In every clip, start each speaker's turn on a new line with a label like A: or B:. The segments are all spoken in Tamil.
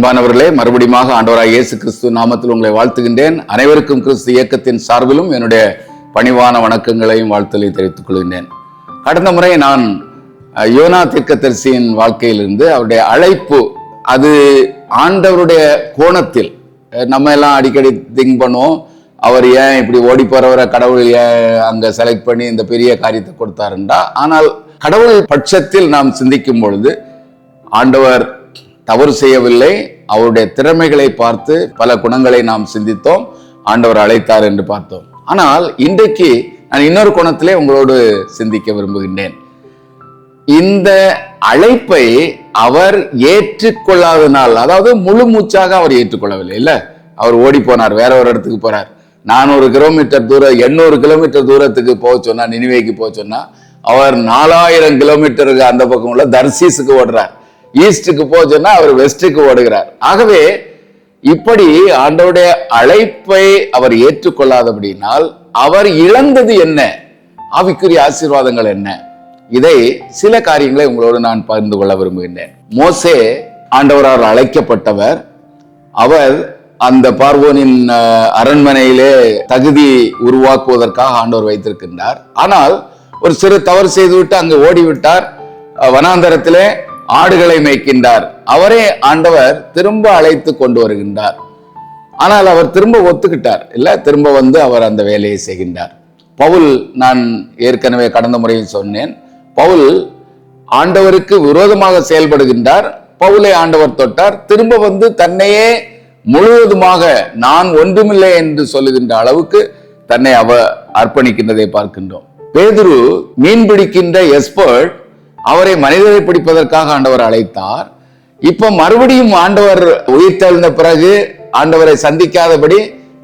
A: அன்பானவர்களே, மறுபடியும் ஆண்டவராய் இயேசு கிறிஸ்து நாமத்தில் உங்களை வாழ்த்துகின்றேன். அனைவருக்கும் கிறிஸ்து இயக்கத்தின் சார்பிலும் என்னுடைய பணிவான வணக்கங்களையும் வாழ்த்தலையும் தெரிவித்துக் கொள்கின்றேன். கடந்த முறை நான் யோனா தீர்க்கதரிசியின் வாழ்க்கையிலிருந்து அவருடைய அழைப்பு, அது ஆண்டவருடைய கோணத்தில் நம்ம எல்லாம் அடிக்கடி திங்க் பண்ணுவோம். அவர் ஏன் இப்படி ஓடி போறவரை கடவுள் ஏன் அங்க செலக்ட் பண்ணி இந்த பெரிய காரியத்தை கொடுத்தாருண்டா, ஆனால் கடவுள் பட்சத்தில் நாம் சிந்திக்கும் பொழுது ஆண்டவர் தவறு செய்யவில்லை. அவருடைய திறமைகளை பார்த்து பல குணங்களை நாம் சிந்தித்தோம். ஆண்டவர் அழைத்தார் என்று பார்த்தோம். ஆனால் இன்றைக்கு நான் இன்னொரு கோணத்திலே உங்களோடு சிந்திக்க விரும்புகின்றேன். இந்த அழைப்பை அவர் ஏற்றுக்கொள்ளாதனால், அதாவது முழு மூச்சாக அவர் ஏற்றுக்கொள்ளவில்லை. இல்ல, அவர் ஓடி போனார், வேற ஒரு இடத்துக்கு போறார். 400 கிலோமீட்டர் தூரம், 800 கிலோமீட்டர் தூரத்துக்கு போக சொன்னா, நினிவேக்கு போக சொன்னா, அவர் 4000 கிலோமீட்டருக்கு அந்த பக்கம் உள்ள தர்சீஸுக்கு ஓடுறார். ஈஸ்டுக்கு போச்சுன்னா அவர் வெஸ்டுக்கு ஓடுகிறார். ஆகவே இப்படி ஆண்டவருடைய அழைப்பை அவர் ஏற்றுக்கொள்ளாதபடினால் அவர் இழந்தது என்ன, ஆவிக்குரிய ஆசீர்வாதங்கள் என்ன, இதை சில காரியங்களை உங்களோடு நான் பகிர்ந்து கொள்ள விரும்புகின்றேன். மோசே ஆண்டவரால் அழைக்கப்பட்டவர். அவர் அந்த பார்வோனின் அரண்மனையிலே தகுதி உருவாக்குவதற்காக ஆண்டவர் வைத்திருக்கின்றார். ஆனால் ஒரு சிறு தவறு செய்துவிட்டு அங்கு ஓடிவிட்டார். வனாந்தரத்திலே ஆடுகளை மேய்க்கின்றார். அவரே ஆண்டவர் திரும்ப அழைத்து கொண்டு வருகின்றார். ஆனால் அவர் திரும்ப ஒத்துக்கிட்டார். இல்ல, திரும்ப வந்து அவர் அந்த வேலையை செய்கின்றார். பவுல், நான் ஏற்கனவே கடந்த முறையில் சொன்னேன், பவுல் ஆண்டவருக்கு விரோதமாக செயல்படுகின்றார். பவுலை ஆண்டவர் தொட்டார். திரும்ப வந்து தன்னையே முழுவதுமாக நான் ஒன்றுமில்லை என்று சொல்லுகின்ற அளவுக்கு தன்னை அர்ப்பணிக்கின்றதை பார்க்கின்றோம். பேதுரு மீன் பிடிக்கின்ற எக்ஸ்பர்ட், அவரை மனிதரை பிடிப்பதற்காக ஆண்டவர் அழைத்தார். இப்ப மறுபடியும் ஆண்டவர் உயிர்த்தெழுந்த பிறகு ஆண்டவரை சந்திக்காதபடி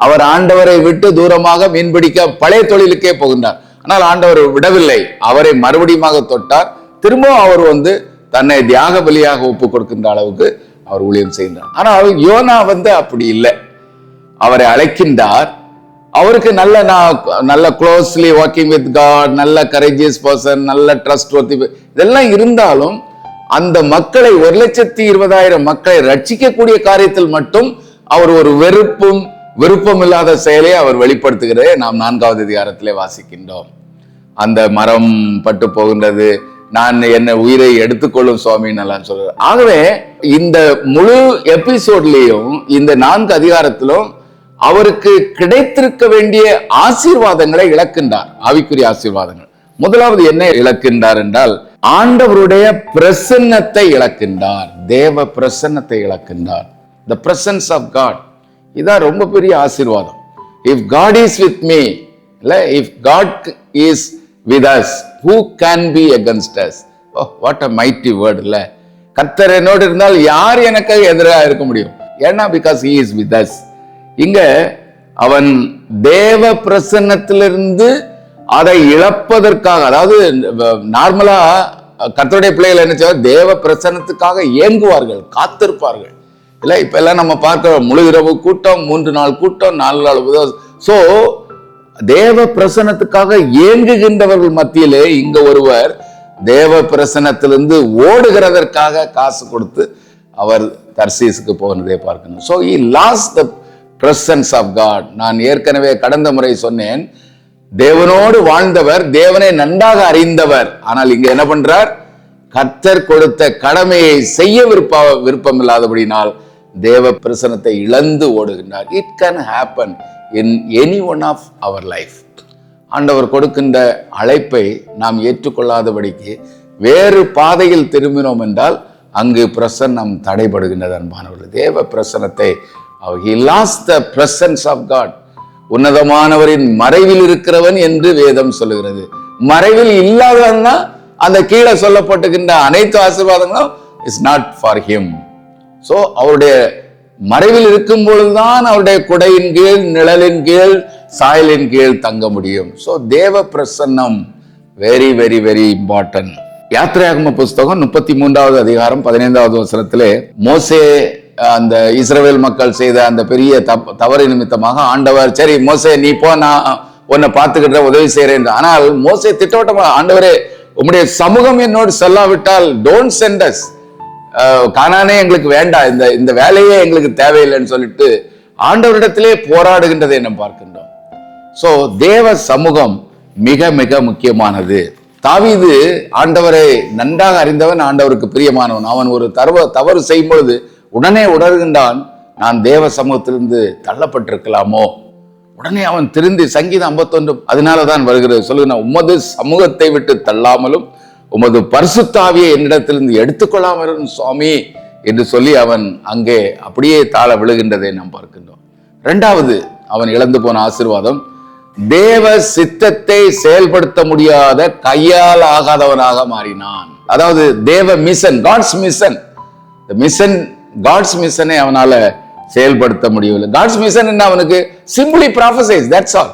A: அவர் ஆண்டவரை விட்டு தூரமாக மீன்பிடிக்க பழைய தொழிலுக்கே போகின்றார். ஆனால் ஆண்டவர் விடவில்லை, அவரை மறுபடியும் தொட்டார். திரும்பவும் அவர் வந்து தன்னை தியாக பலியாக ஒப்பு கொடுக்கின்ற அளவுக்கு அவர் ஊழியம் செய்கின்றார். ஆனால் யோனா வந்து அப்படி இல்லை. அவரை அழைக்கின்றார். அவருக்கு நல்ல க்ளோஸ்லி ஒர்க்கிங் வித் காட், நல்ல கரேஜியஸ் பர்சன், நல்ல ட்ரஸ்ட் வர்த்தி, இதெல்லாம் இருந்தாலும் அந்த மக்களை 1,20,000 மக்களை ரட்சிக்கக்கூடிய காரியத்தில் மட்டும் அவர் ஒரு விருப்பம் இல்லாத செயலை அவர் வெளிப்படுத்துகிறதை நாம் 4வது அதிகாரத்திலே வாசிக்கின்றோம். அந்த மரம் பட்டு போகின்றது, நான் என்ன உயிரை எடுத்துக்கொள்ளும் சுவாமி நல்லா சொல்றாரு. ஆகவே இந்த முழு எபிசோட்லயும் இந்த 4 அதிகாரத்திலும் அவருக்கு கிடைத்திருக்க வேண்டிய ஆசீர்வாதங்களை இழக்கின்றார். ஆவிக்குரிய ஆசீர்வாதங்கள். முதலாவது என்ன இழக்கின்றார் என்றால், ஆண்டவருடைய பிரசன்னத்தை இழக்கின்றார். தேவ பிரசன்னத்தை இழக்கின்றார். The presence of God. இதான் ரொம்ப பெரிய ஆசீர்வாதம். If God is with me, if God is with us, who can be against us? Oh, what a mighty word. கர்த்தர் என்னோடு இருந்தால் யார் எனக்கு எதிராக இருக்க முடியும்? ஏன்னா because he is with us. இங்க அவன் தேவ பிரசன்னத்திலிருந்து அதை இழப்பதற்காக, அதாவது நார்மலா கர்த்தருடைய பிள்ளைகள் என்ன செய்வார், தேவ பிரசன்னத்துக்காக ஏங்குவார்கள், காத்திருப்பார்கள். இல்ல, இப்ப எல்லாம் நம்ம பார்க்கிறோம், முழு இரவு கூட்டம், 3 நாள் கூட்டம், 4 நாள் உபதேசம். சோ தேவ பிரசன்னத்துக்காக ஏங்குகின்றவர்கள் மத்தியிலே இங்க ஒருவர் தேவ பிரசன்னத்திலிருந்து ஓடுகிறதற்காக காசு கொடுத்து அவர் தர்சீஸுக்கு போனதை பார்க்கணும். So he lost the presence of God. நான் ஏற்கனவே கடந்த முறை சொன்னேன், தேவனோடு வாழ்ந்தவர், தேவனை நன்றாக அறிந்தவர். ஆனால் இங்க என்ன பண்றார், கர்த்தர் கொடுத்த கடமையை செய்ய விருப்பம் இல்லாதபடினால் தேவ பிரசன்னத்தை இழந்து ஓடுகின்றார். It can happen in any one of our life. ஆண்டவர் கொடுக்கின்ற அழைப்பை நாம் ஏற்றுக்கொள்ளாதபடிக்கு வேறு பாதையில் திரும்பினோம் என்றால் அங்கு பிரசன்னம் தடைபடுகின்றது. அன்பானவர்கள், தேவ பிரசன்னத்தை he lost the presence of God. உன்னதமானவரின் மறைவில் இருக்கிறவன் என்று வேதம் சொல்லுகிறது. மறைவில் இல்லாதவன்னா அந்த கீழே சொல்லப்பட்டுகின்ற அனைத்து ஆசீர்வாதங்களும் is not for him. So அவருடைய மறைவில் இருக்கும் பொழுதுதான் அவருடைய குடையின் கீழ், நிழலின் கீழ், சாயலின் கீழ் தங்க முடியும். சோ தேவ பிரசன்னம் வெரி வெரி வெரி இம்பார்ட்டன்ட். யாத்திராகம புஸ்தகம் 33வது அதிகாரம் 15வது வசனத்திலே மோசே அந்த இஸ்ரவேல் மக்கள் செய்த அந்த பெரிய தவறு நிமித்தமாக ஆண்டவர், சரி மோசே நீ போ, நான் உன்னை பார்த்துக்கிட்ட உதவி செய்யறேன். ஆனால் மோசே திட்டவட்டமாக, ஆண்டவரே உம்முடைய சமூகம் என்னோடு செல்லாவிட்டால் டோன்ட் சென்ட் அஸ், கானானே எங்களுக்கு வேண்டாம், இந்த இந்த வேலையே எங்களுக்கு தேவையில்லைன்னு சொல்லிட்டு ஆண்டவரிடத்திலே போராடுகின்றதை நம்ம பார்க்கின்றோம். சோ தேவ சமூகம் மிக மிக முக்கியமானது. தாவீது ஆண்டவரை நன்றாக அறிந்தவன், ஆண்டவருக்கு பிரியமானவன். அவன் ஒரு தவறு செய்யும் பொழுது உடனே உணர்கின்றான், நான் தேவ சமூகத்திலிருந்து தள்ளப்பட்டிருக்கலாமோ. உடனே அவன் திருந்தி சங்கீதம் 51 அதனாலதான் வருகிறது, சொல்லுங்க, உமது சமூகத்தை விட்டு தள்ளாமலும் உமது பரிசுத்தாவியை என்னிடத்திலிருந்து எடுத்துக்கொள்ளாமலும் சுவாமி என்று சொல்லி அவன் அங்கே அப்படியே தாழ விழுகின்றதை நாம் பார்க்கின்றோம். இரண்டாவது அவன் இழந்து போன ஆசீர்வாதம், தேவ சித்தத்தை செயல்படுத்த முடியாத கையால் ஆகாதவனாக மாறினான். அதாவது தேவ மிஷன், காட்ஸ் மிஷன், காட்ஸ் மிஷனை அவனால செயல்படுத்த முடியவில்லை. காட்ஸ் மிஷன் என்ன, அவனுக்கு சிம்பிளி ப்ராஃபசைஸ், தட்ஸ் ஆல்.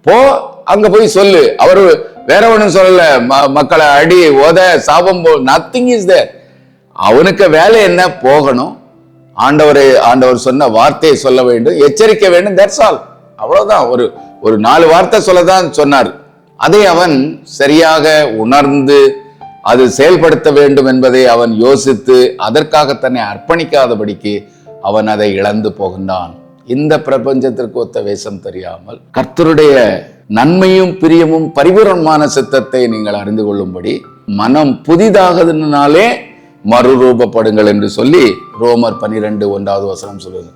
A: போ அங்க போய் சொல்லு, அவரு வேற ஒண்ணும் சொல்லல, மக்களை அடி உத சாபம் போ, நத்திங் இஸ் தேர். அவனுக்கு வேலை என்ன, போகணும், ஆண்டவர் சொன்ன வார்த்தையை சொல்ல வேண்டும், எச்சரிக்க வேண்டும், தட்ஸ் ஆல். அவ்வளவுதான். ஒரு 4 வார்த்தை சொல்லதான் சொன்னார். அதை அவன் சரியாக உணர்ந்து அது செயல்படுத்த வேண்டும் என்பதை அவன் யோசித்து அதற்காக தன்னை அர்ப்பணிக்காதபடிக்கு அவன் அதை இழந்து போகின்றான். இந்த பிரபஞ்சத்திற்கு ஒத்த வேஷம் தெரியாமல் கர்த்தருடைய நன்மையும் பிரியமும் பரிபூரணமான சித்தத்தை நீங்கள் அறிந்து கொள்ளும்படி மனம் புதிதாகனாலே மறுரூபப்படுங்கள் என்று சொல்லி ரோமர் 12:1 சொல்லுது.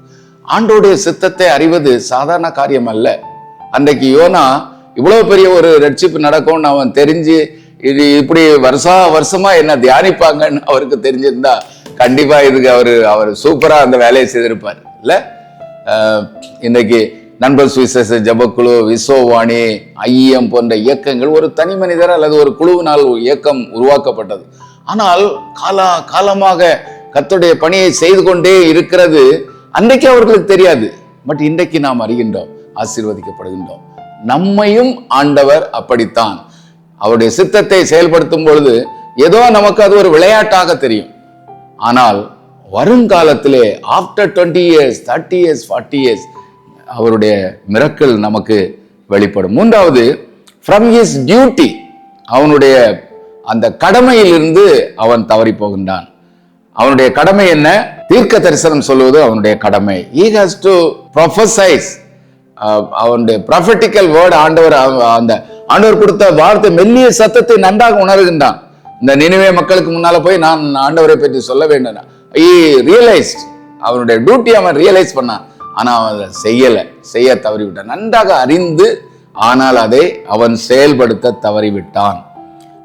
A: ஆண்டோடைய சித்தத்தை அறிவது சாதாரண காரியம் அல்ல. அன்றைக்கு யோனா இவ்வளவு பெரிய ஒரு ரட்சிப்பு நடக்கும்னு அவன் தெரிஞ்சு, இது இப்படி வருஷமா என்ன தியானிப்பாங்கன்னு அவருக்கு தெரிஞ்சிருந்தா கண்டிப்பா இதுக்கு அவர் சூப்பரா அந்த வேலையை செய்திருப்பார் இல்ல. இன்னைக்கு நண்பர் சுவிசேஷ ஜபக்குழு, விஸ்வவாணி, ஐயம் போன்ற இயக்கங்கள் ஒரு தனி மனிதர் அல்லது ஒரு குழுவினால் இயக்கம் உருவாக்கப்பட்டது. ஆனால் காலமாக கர்த்தருடைய பணியை செய்து கொண்டே இருக்கிறது. அன்றைக்கு அவர்களுக்கு தெரியாது. பட் இன்றைக்கு நாம் அறிகின்றோம், ஆசீர்வதிக்கப்படுகின்றோம். நம்மையும் ஆண்டவர் அப்படித்தான் அவருடைய சித்தத்தை செயல்படுத்தும் பொழுது ஏதோ நமக்கு அது ஒரு விளையாட்டாக தெரியும். ஆனால் வருங்காலத்திலே ஆஃப்டர் 20 years, 30 years, 40 years அவருடைய மிரக்கிள் நமக்கு வெளிப்படும். மூன்றாவது, ஃப்ரம் ஹிஸ் டியூட்டி, அவனுடைய அந்த கடமையிலிருந்து அவன் தவறி போகின்றான். அவனுடைய கடமை என்ன? தீர்க்க தரிசனம் சொல்வது அவனுடைய கடமை. he has to prophesize. அவனுடைய ப்ராஃபெட்டிக்கல் வேர்ட், ஆண்டவர் கொடுத்த வார்த்தை மெல்லிய சத்தத்தை நன்றாக உணர்கின்றான். இந்த நினிவே மக்களுக்கு முன்னால போய் நான் ஆண்டவரை பற்றி சொல்ல வேண்டும். he realized, அவனுடைய டியூட்டி அவன் ரியலைஸ் பண்ணான். ஆனா அவன் செய்ய தவறிவிட்டான். நன்றாக அறிந்து, ஆனால் அதை அவன் செயல்படுத்த தவறிவிட்டான்.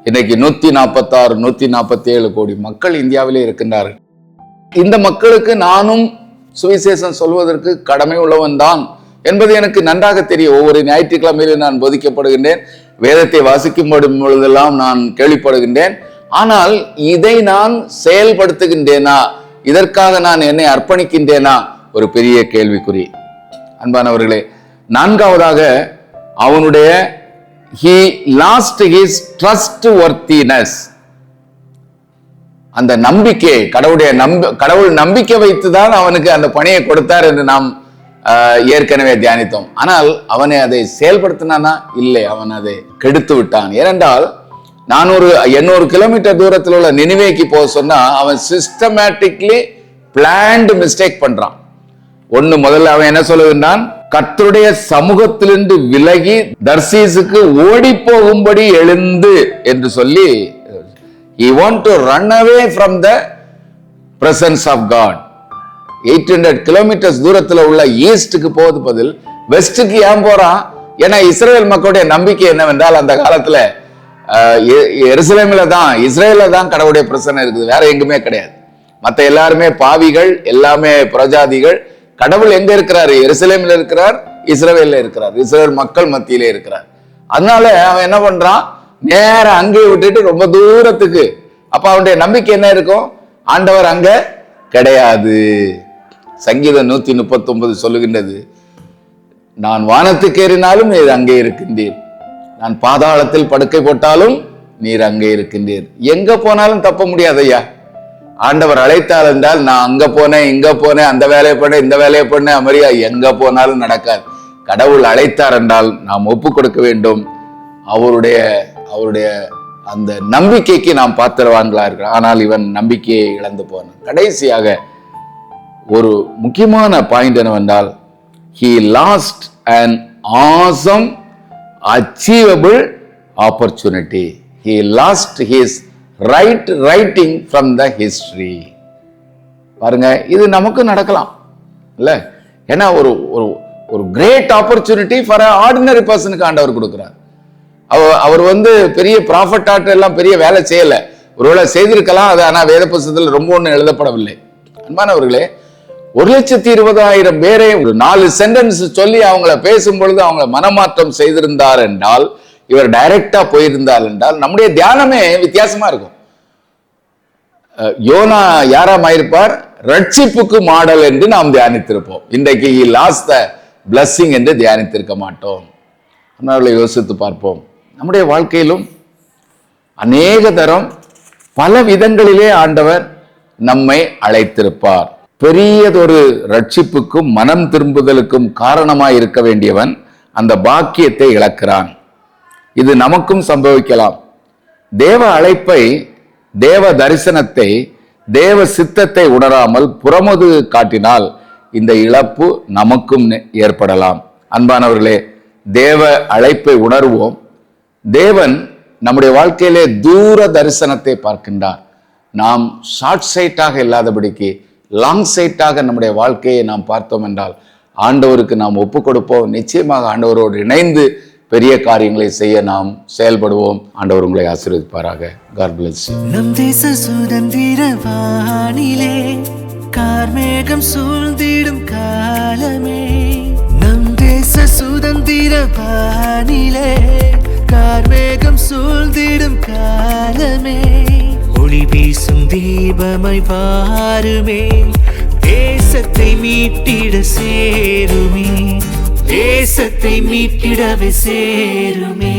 A: இன்னைக்கு 146, 147 கோடி மக்கள் இந்தியாவிலே இருக்கின்றார்கள். இந்த மக்களுக்கு நானும் சுவிசேஷம் சொல்வதற்கு கடமை உள்ளவன் தான் என்பது எனக்கு நன்றாக தெரியும். ஒவ்வொரு ஞாயிற்றுக்கிழமையிலும் நான் போதிக்கப்படுகின்றேன், வேதத்தை வாசிக்கும் பொழுதெல்லாம் நான் கேள்விப்படுகின்றேன். ஆனால் இதை நான் செயல்படுத்துகின்றேனா, இதற்காக நான் என்னை அர்ப்பணிக்கின்றேனா, ஒரு பெரிய கேள்விக்குறி. அன்பானவர்களே, நான்காவதாக அவனுடைய he lost his trustworthiness. அந்த நம்பிக்கை, கடவுள் நம்பிக்கை வைத்துதான் அவனுக்கு அந்த பணியை கொடுத்தார் என்று நாம் ஏற்கனவே தியானித்தோம். ஆனால் அவனை அதை செயல்படுத்தினானா? இல்லை, அவன் அதை கெடுத்து விட்டான். ஏனென்றால் 800 கிலோமீட்டர் தூரத்தில் உள்ள நினிவேக்கு போக சொன்னா அவன் சிஸ்டமேட்டிக்லி பிளான்டு மிஸ்டேக் பண்றான். முதல்ல அவன் என்ன சொல்லுகின்றான்? கர்த்தருடைய சமூகத்திலிருந்து விலகி தர்சீசுக்கு ஓடி போகும்படி எழுந்து என்று சொல்லி he want to run away from the presence of God. 800 kilometres தூரத்தில் உள்ள ஈஸ்டுக்கு போவது பதில் வெஸ்டுக்கு ஏன் போறான்? ஏன்னா இஸ்ரேல் மக்களுடைய நம்பிக்கை என்னவென்றால், அந்த காலத்துல எருசலேமில தான், இஸ்ரேல தான் கடவுளுடைய பிரசன்னம் இருக்குது, வேற எங்குமே கிடையாது. மற்ற எல்லாருமே பாவிகள், எல்லாமே பிரஜாதிகள். கடவுள் எங்க இருக்கிறாரு? எருசலேமில் இருக்கிறார், இஸ்ரவேல்ல இருக்கிறார், இஸ்ரேல் மக்கள் மத்தியிலே இருக்கிறார். அதனால அவன் என்ன பண்றான்? நேர அங்கே விட்டுட்டு ரொம்ப தூரத்துக்கு. அப்ப அவனுடைய நம்பிக்கை என்ன இருக்கும்? ஆண்டவர் அங்க கிடையாது. சங்கீதம் 139 சொல்லுகின்றது, நான் வானத்துக்கு ஏறினாலும் நீர் அங்கே இருக்கின்றீர், நான் பாதாளத்தில் படுக்கை போட்டாலும் நீர் அங்கே இருக்கின்றீர். எங்க போனாலும் தப்ப முடியாது ஐயா. ஆண்டவர் அழைத்தார் என்றால் நான் அங்க போனேன், இங்க போனேன், அந்த வேலையை பண்ணேன், இந்த வேலையை பண்ணேன், அமரியா எங்க போனாலும் நடக்காது. கடவுள் அழைத்தார் என்றால் நாம் ஒப்பு கொடுக்க வேண்டும். அவருடைய அந்த நம்பிக்கைக்கு நாம் பாத்திரவான்களா இருக்கிறோம். ஆனால் இவன் நம்பிக்கையை இழந்து போனான். கடைசியாக ஒரு முக்கியமான பாயிண்ட் என்னவென்றால், he lost an awesome achievable opportunity. He lost his writing from the history. பாருங்க, இது நமக்கு நடக்கலாம் இல்ல? ஏன்னா ஒரு ஒரு ஒரு கிரேட் ஆப்பர்ச்சுனிட்டி ஃபார் ஆர்டினரி பர்சனுக்கு ஆண்டவர் கொடுக்கிறார். அவர் பெரிய ப்ராஃபட் எல்லாம் பெரிய வேலை செய்யல, ஒருவேளை செய்திருக்கலாம். அது ஆனா வேத புத்தகத்தில் ரொம்ப ஒன்றும் எழுதப்படவில்லை. அன்பானவர்களே, 1,20,000 பேரை ஒரு 4 சென்டென்ஸ் சொல்லி அவங்கள பேசும் பொழுது அவங்கள மனமாற்றம் செய்திருந்தார் என்றால், இவர் டைரக்டா போயிருந்தார் என்றால், நம்முடைய தியானமே வித்தியாசமா இருக்கும். யோனா யாராமாயிருப்பார்? ரட்சிப்புக்கு மாடல் என்று நாம் தியானித்திருப்போம். இன்றைக்கு he lost the blessing என்று தியானித்திருக்க மாட்டோம். அவர்களை யோசித்து பார்ப்போம். நம்முடைய வாழ்க்கையிலும் அநேக தரம் பல விதங்களிலே ஆண்டவர் நம்மை அழைத்திருப்பார். பெரியதொரு ரட்சிப்புக்கும் மனம் திரும்புதலுக்கும் காரணமாய் இருக்க வேண்டியவன் அந்த பாக்கியத்தை இழக்கிறான். இது நமக்கும் சம்பவிக்கலாம். தேவ அழைப்பை, தேவ தரிசனத்தை, தேவ சித்தத்தை உணராமல் புறமுது காட்டினால் இந்த இழப்பு நமக்கும் ஏற்படலாம். அன்பானவர்களே, தேவ அழைப்பை உணர்வோம். தேவன் நம்முடைய வாழ்க்கையிலே தூர தரிசனத்தை பார்க்கின்றார். நாம் ஷார்ட் சைட்டாக இல்லாதபடிக்கு லாங் சைட்டாக நம்முடைய வாழ்க்கையை நாம் பார்த்தோம் என்றால் ஆண்டவருக்கு நாம் ஒப்பு கொடுப்போம். நிச்சயமாக ஆண்டவரோடு இணைந்து பெரிய காரியங்களை செய்ய நாம் செயல்படுவோம். ஆண்டவர் உங்களை ஆசீர்வதிப்பாராக. God bless you.
B: நம் தேச சுதந்திர வானிலே கார்மேகம் சூழ்ந்திடும் காலமே, நம் தேச சுதந்திர வானிலே கார்மேகம் சூழ்ந்திடும் காலமே, ஒளி வீசும் தீபமாய் வாருமே, தேசத்தை மீட்டிட சேருமே, தேசத்தை மீட்டிடவே சேருமே.